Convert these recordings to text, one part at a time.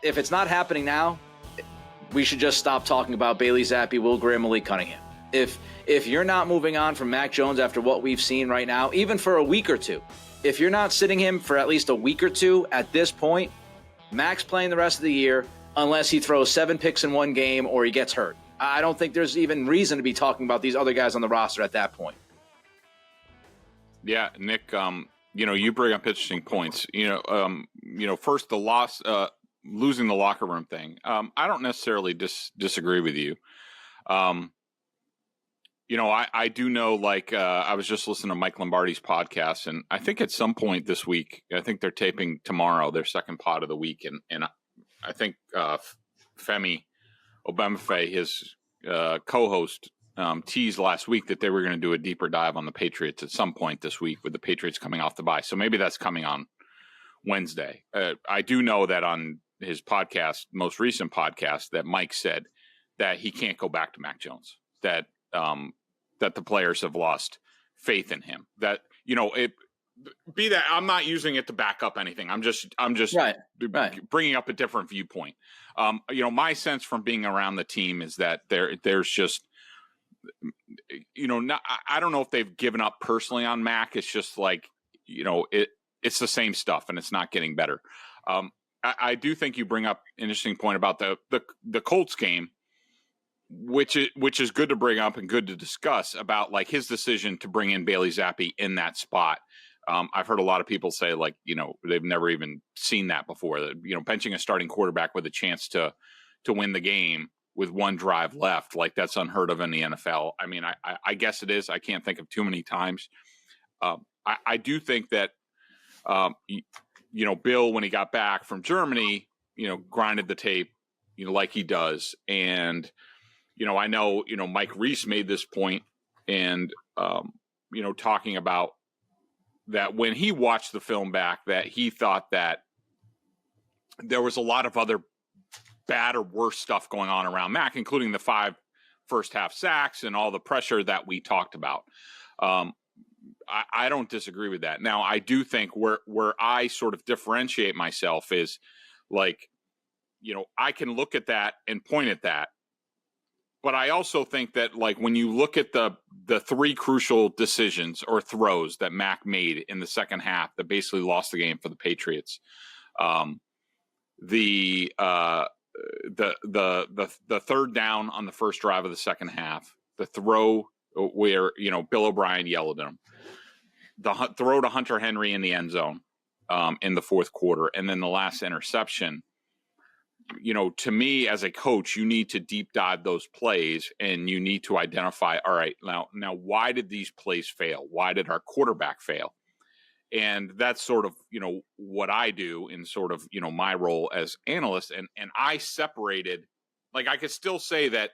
if it's not happening now, we should just stop talking about Bailey Zappe, Will Graham, Malik Cunningham. If you're not moving on from Mac Jones after what we've seen right now, even for a week or two, if you're not sitting him for at least a week or two at this point, Mac's playing the rest of the year unless he throws 7 picks in one game or he gets hurt. I don't think there's even reason to be talking about these other guys on the roster at that point. Yeah, Nick, you bring up interesting points. First the loss, losing the locker room thing. I don't necessarily disagree with you. I do know, I was just listening to Mike Lombardi's podcast, and I think at some point this week, I think they're taping tomorrow, their second pod of the week, and I think Femi Obemefe, his co-host, teased last week that they were going to do a deeper dive on the Patriots at some point this week with the Patriots coming off the bye. So maybe that's coming on Wednesday. I do know that on his podcast, most recent podcast, that Mike said that he can't go back to Mac Jones, that the players have lost faith in him, that, that I'm not using it to back up anything. I'm just right. Bringing up a different viewpoint. My sense from being around the team is that there's just, I don't know if they've given up personally on Mac. It's just it's the same stuff and it's not getting better. I do think you bring up an interesting point about the Colts game, which is good to bring up and good to discuss about his decision to bring in Bailey Zappe in that spot. I've heard a lot of people say they've never even seen that before, that, benching a starting quarterback with a chance to win the game with one drive left, that's unheard of in the NFL. I mean, I guess it is. I can't think of too many times. I do think that, Bill, when he got back from Germany, grinded the tape, like he does. And, I know, Mike Reese made this point and, talking about that when he watched the film back, that he thought that there was a lot of other bad or worse stuff going on around Mac, including the 5 first half sacks and all the pressure that we talked about. I don't disagree with that. Now, I do think where I sort of differentiate myself is I can look at that and point at that. But I also think that when you look at the 3 crucial decisions or throws that Mac made in the second half that basically lost the game for the Patriots, the third down on the first drive of the second half, the throw where Bill O'Brien yelled at him, the throw to Hunter Henry in the end zone in the fourth quarter, and then the last interception. To me as a coach, you need to deep dive those plays and you need to identify, all right, now why did these plays fail? Why did our quarterback fail? And that's sort of, what I do in sort of, my role as analyst. And I separated, I could still say that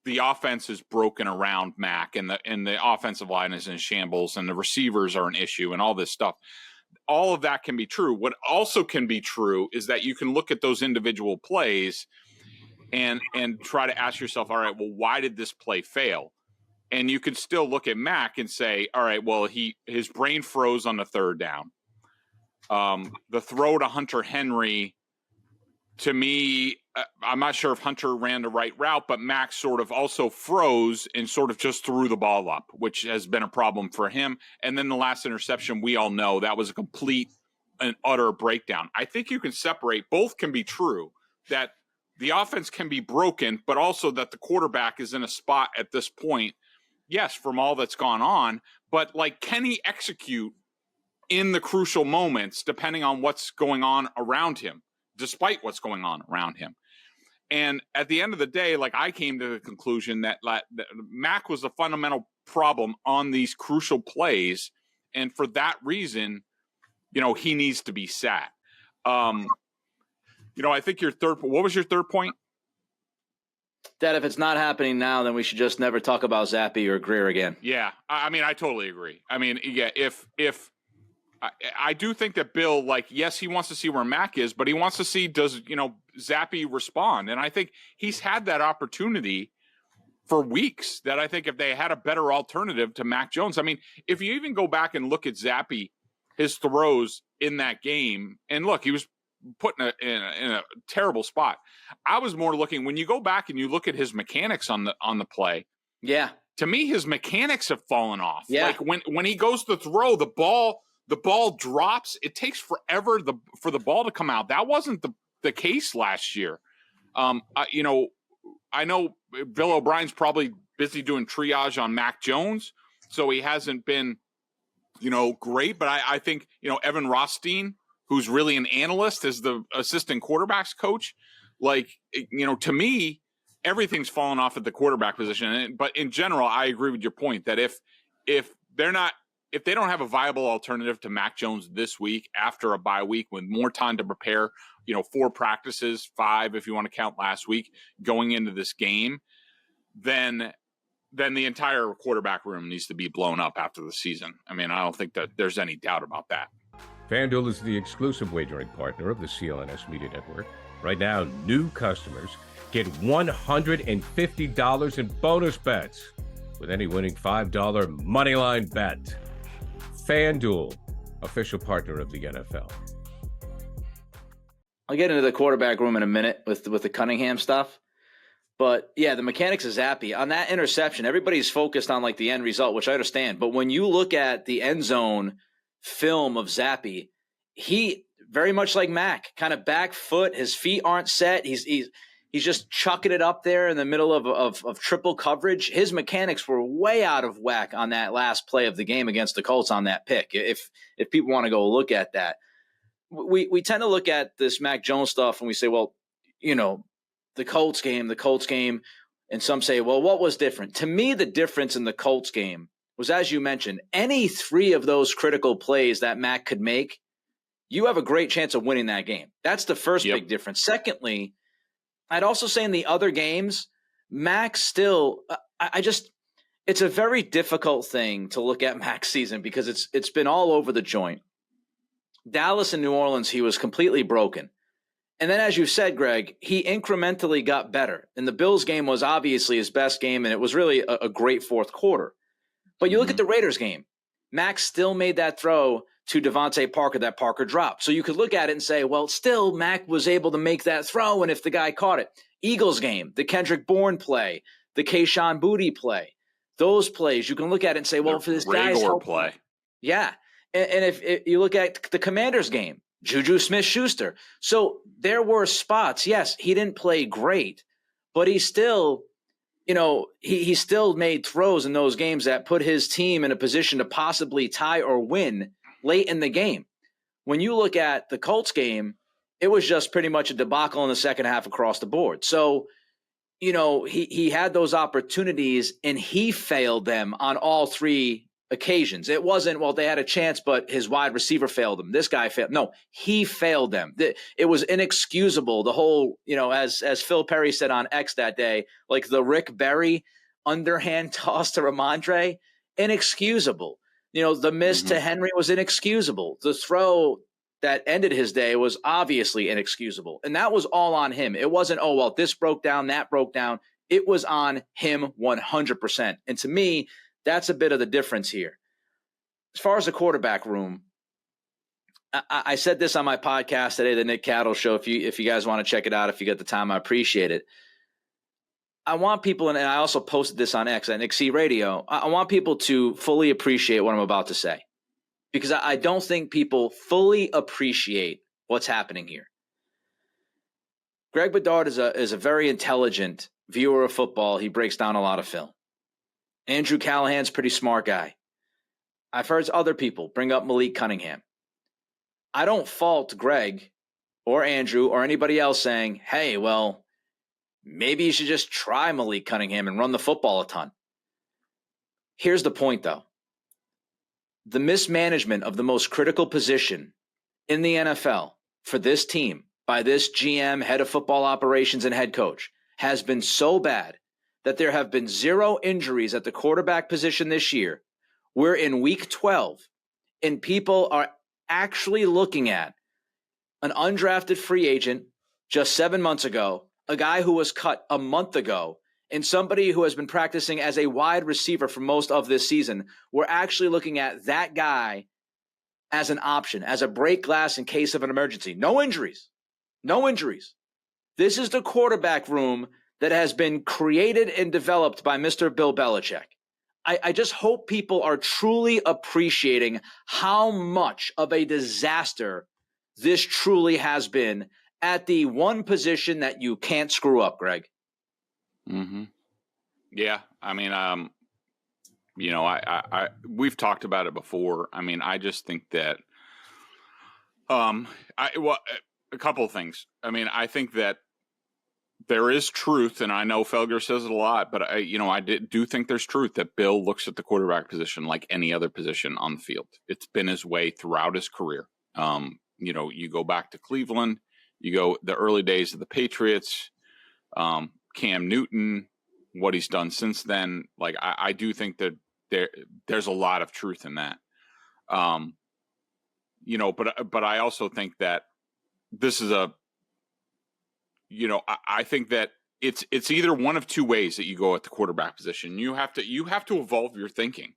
the offense is broken around Mac and the offensive line is in shambles and the receivers are an issue and all this stuff. All of that can be true. What also can be true is that you can look at those individual plays and try to ask yourself, all right, well, why did this play fail? And you can still look at Mac and say, all right, well, his brain froze on the third down. The throw to Hunter Henry, to me, I'm not sure if Hunter ran the right route, but Mac sort of also froze and sort of just threw the ball up, which has been a problem for him. And then the last interception, we all know that was a complete and utter breakdown. I think you can separate, both can be true, that the offense can be broken, but also that the quarterback is in a spot at this point, yes, from all that's gone on, but can he execute in the crucial moments depending on what's going on around him, despite what's going on around him? And at the end of the day, I came to the conclusion that Mac was the fundamental problem on these crucial plays. And for that reason, he needs to be sat. I think what was your third point? That if it's not happening now, then we should just never talk about Zappe or Greer again. Yeah. I mean, I totally agree. I mean, yeah, if I do think that Bill, yes, he wants to see where Mac is, but he wants to see, does, Zappe respond? And I think he's had that opportunity for weeks, that I think if they had a better alternative to Mac Jones. I mean, if you even go back and look at Zappe, his throws in that game, and look, he was put in a terrible spot. I was more looking, when you go back and you look at his mechanics on the play. Yeah. To me, his mechanics have fallen off. Yeah. Like when he goes to throw the ball drops. It takes forever for the ball to come out. That wasn't the case last year. I know Bill O'Brien's probably busy doing triage on Mac Jones, so he hasn't been, great. But I think, Evan Rothstein, who's really an analyst as the assistant quarterbacks coach, to me, everything's fallen off at the quarterback position. But in general, I agree with your point that if they don't have a viable alternative to Mac Jones this week after a bye week with more time to prepare, 4 practices, 5 if you want to count last week, going into this game, then the entire quarterback room needs to be blown up after the season. I mean, I don't think that there's any doubt about that. FanDuel is the exclusive wagering partner of the CLNS Media Network. Right now, new customers get $150 in bonus bets with any winning $5 moneyline bet. FanDuel, official partner of the NFL. I'll get into the quarterback room in a minute with the Cunningham stuff. But, yeah, the mechanics of Zappe. On that interception, everybody's focused on, the end result, which I understand. But when you look at the end zone film of Zappe, he, very much like Mac, kind of back foot. His feet aren't set. He's just chucking it up there in the middle of triple coverage. His mechanics were way out of whack on that last play of the game against the Colts on that pick. If people want to go look at that. We tend to look at this Mac Jones stuff and we say, well, the Colts game, and some say, well, what was different? To me, the difference in the Colts game was, as you mentioned, any 3 of those critical plays that Mac could make, you have a great chance of winning that game. That's the first big difference. Secondly, I'd also say in the other games, Mac still, it's a very difficult thing to look at Mac's season because it's been all over the joint. Dallas and New Orleans, he was completely broken. And then, as you said, Greg, he incrementally got better. And the Bills game was obviously his best game, and it was really a great fourth quarter. But you look at the Raiders game, Mac still made that throw to Devontae Parker that Parker dropped. So you could look at it and say, well, still Mac was able to make that throw, and if the guy caught it. Eagles game, the Kendrick Bourne play, the Kayshon Boutte play, those plays, you can look at it and say, well, for this guy's play. Yeah. And if you look at the Commanders game, Juju Smith-Schuster. So there were spots. Yes, he didn't play great, but he still, he still made throws in those games that put his team in a position to possibly tie or win late in the game. When you look at the Colts game, it was just pretty much a debacle in the second half across the board. So, he had those opportunities and he failed them on all 3 occasions. It wasn't, well, they had a chance, but his wide receiver failed them. This guy failed. No, he failed them. It was inexcusable. The whole, as Phil Perry said on X that day, like the Rick Berry underhand toss to Ramondre, inexcusable. The miss to Henry was inexcusable. The throw that ended his day was obviously inexcusable. And that was all on him. It wasn't, oh, well, this broke down, that broke down. It was on him 100%. And to me, that's a bit of the difference here. As far as the quarterback room, I said this on my podcast today, the Nick Cattle Show. If you guys want to check it out, if you get the time, I appreciate it. I want people, and I also posted this on X at Nick C Radio, I want people to fully appreciate what I'm about to say, because I don't think people fully appreciate what's happening here. Greg Bedard is a very intelligent viewer of football. He breaks down a lot of film. Andrew Callahan's a pretty smart guy. I've heard other people bring up Malik Cunningham. I don't fault Greg or Andrew or anybody else saying, hey, well, maybe you should just try Malik Cunningham and run the football a ton. Here's the point, though. The mismanagement of the most critical position in the NFL for this team by this GM, head of football operations, and head coach has been so bad that there have been 0 injuries at the quarterback position this year. We're in week 12, and people are actually looking at an undrafted free agent just 7 months ago, a guy who was cut a month ago, and somebody who has been practicing as a wide receiver for most of this season. We're actually looking at that guy as an option, as a break glass in case of an emergency. No injuries. No injuries. This is the quarterback room that has been created and developed by Mr. Bill Belichick. I just hope people are truly appreciating how much of a disaster this truly has been at the one position that you can't screw up, Greg. Mm-hmm. Yeah, I mean, we've talked about it before. I mean, I just think that, a couple of things. I mean, I think that there is truth, and I know Felger says it a lot, but I do think there's truth that Bill looks at the quarterback position like any other position on the field. It's been his way throughout his career. You go back to Cleveland, you go the early days of the Patriots, Cam Newton, what he's done since then. Like, I do think that there's a lot of truth in that. But I also think that this is I think that it's either one of two ways that you go at the quarterback position. You have to evolve your thinking.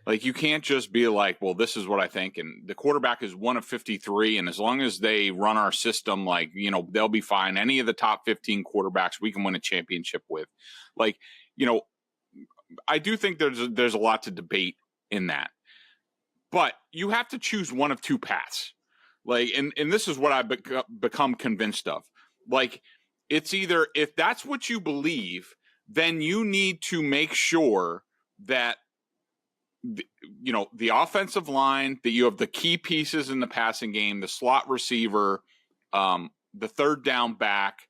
Like, you can't just be like, well, this is what I think, and the quarterback is one of 53, and as long as they run our system, like, they'll be fine. Any of the top 15 quarterbacks we can win a championship with. Like, I do think there's a lot to debate in that. But you have to choose one of two paths. Like, and this is what I've become convinced of. Like, it's either, if that's what you believe, then you need to make sure that the offensive line, that you have the key pieces in the passing game, the slot receiver, the third down back,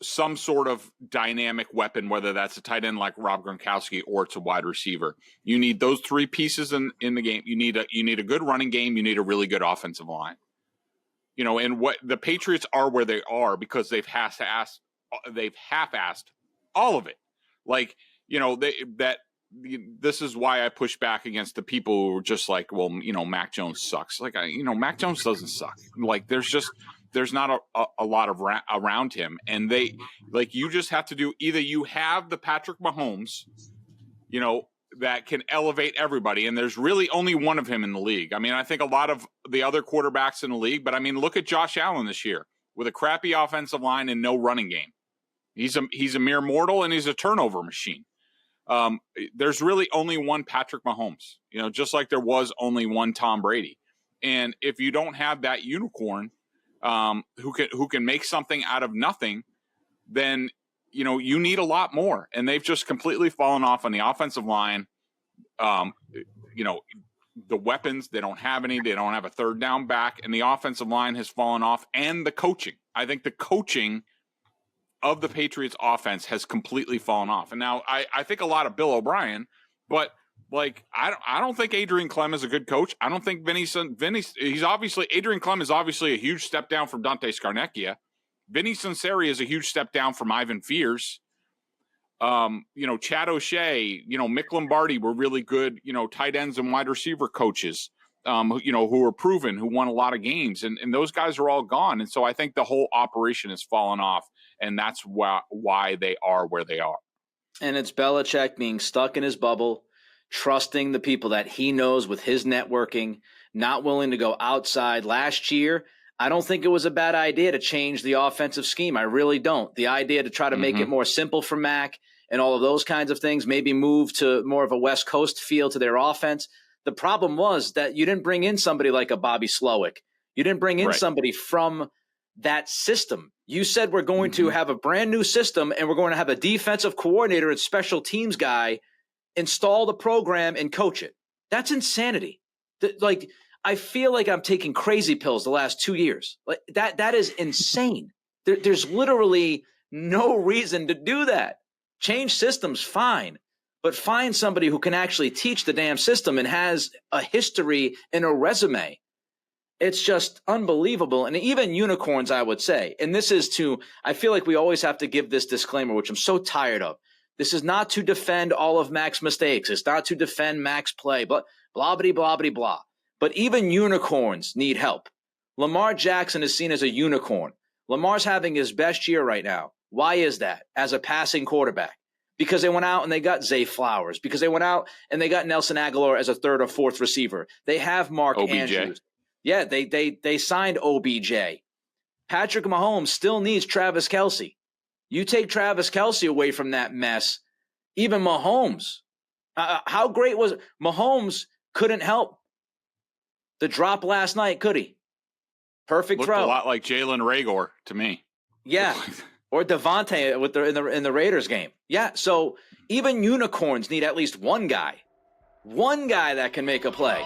some sort of dynamic weapon, whether that's a tight end like Rob Gronkowski or it's a wide receiver. You need those three pieces in the game. You need a good running game. You need a really good offensive line. And what the Patriots are where they are because they've half-assed all of it. Like, this is why I push back against the people who are just like, well, Mac Jones sucks. Like, Mac Jones doesn't suck. Like, there's not a lot of around him. And you just have to do, either you have the Patrick Mahomes, that can elevate everybody. And there's really only one of him in the league. I mean, I think a lot of the other quarterbacks in the league, but I mean, look at Josh Allen this year with a crappy offensive line and no running game. He's a mere mortal, and he's a turnover machine. There's really only one Patrick Mahomes, just like there was only one Tom Brady. And if you don't have that unicorn, who can make something out of nothing, then you need a lot more. And they've just completely fallen off on the offensive line. The weapons, they don't have any. They don't have a third down back, and the offensive line has fallen off. And the coaching, I think the coaching of the Patriots offense has completely fallen off. And now I think a lot of Bill O'Brien, but like, I don't think Adrian Clem is a good coach. I don't think Adrian Clem is obviously a huge step down from Dante Scarnecchia. Vinny Sunseri is a huge step down from Ivan Fears. Chad O'Shea, Mick Lombardi were really good, tight ends and wide receiver coaches, who were proven, who won a lot of games. And those guys are all gone. And so I think the whole operation has fallen off. And that's why they are where they are. And it's Belichick being stuck in his bubble, trusting the people that he knows with his networking, not willing to go outside. Last year, I don't think it was a bad idea to change the offensive scheme. I really don't. The idea to try to make it more simple for Mac and all of those kinds of things, maybe move to more of a West Coast feel to their offense. The problem was that you didn't bring in somebody like a Bobby Slowick. You didn't bring in somebody from that system. You said we're going to have a brand new system, and we're going to have a defensive coordinator and special teams guy install the program and coach it. That's insanity. I feel like I'm taking crazy pills the last 2 years. Like that is insane. There's literally no reason to do that. Change systems, fine, but find somebody who can actually teach the damn system and has a history and a resume. It's just unbelievable. And even unicorns, I would say, and this is I feel like we always have to give this disclaimer, which I'm so tired of. This is not to defend all of Mac's mistakes. It's not to defend Mac's play, but blah, blah, blah, blah, blah. But even unicorns need help. Lamar Jackson is seen as a unicorn. Lamar's having his best year right now. Why is that? As a passing quarterback. because they went out and they got Zay Flowers, because they went out and they got Nelson Aguilar as a third or fourth receiver. They have Mark OBJ. Andrews. Yeah, they signed OBJ. Patrick Mahomes still needs Travis Kelce. You take Travis Kelce away from that mess, even Mahomes. How great was it? Mahomes couldn't help the drop last night, could he? Perfect Looked throw. a lot like Jalen Reagor to me. Yeah. Or Devontae with in the Raiders game. Yeah. So even unicorns need at least one guy that can make a play.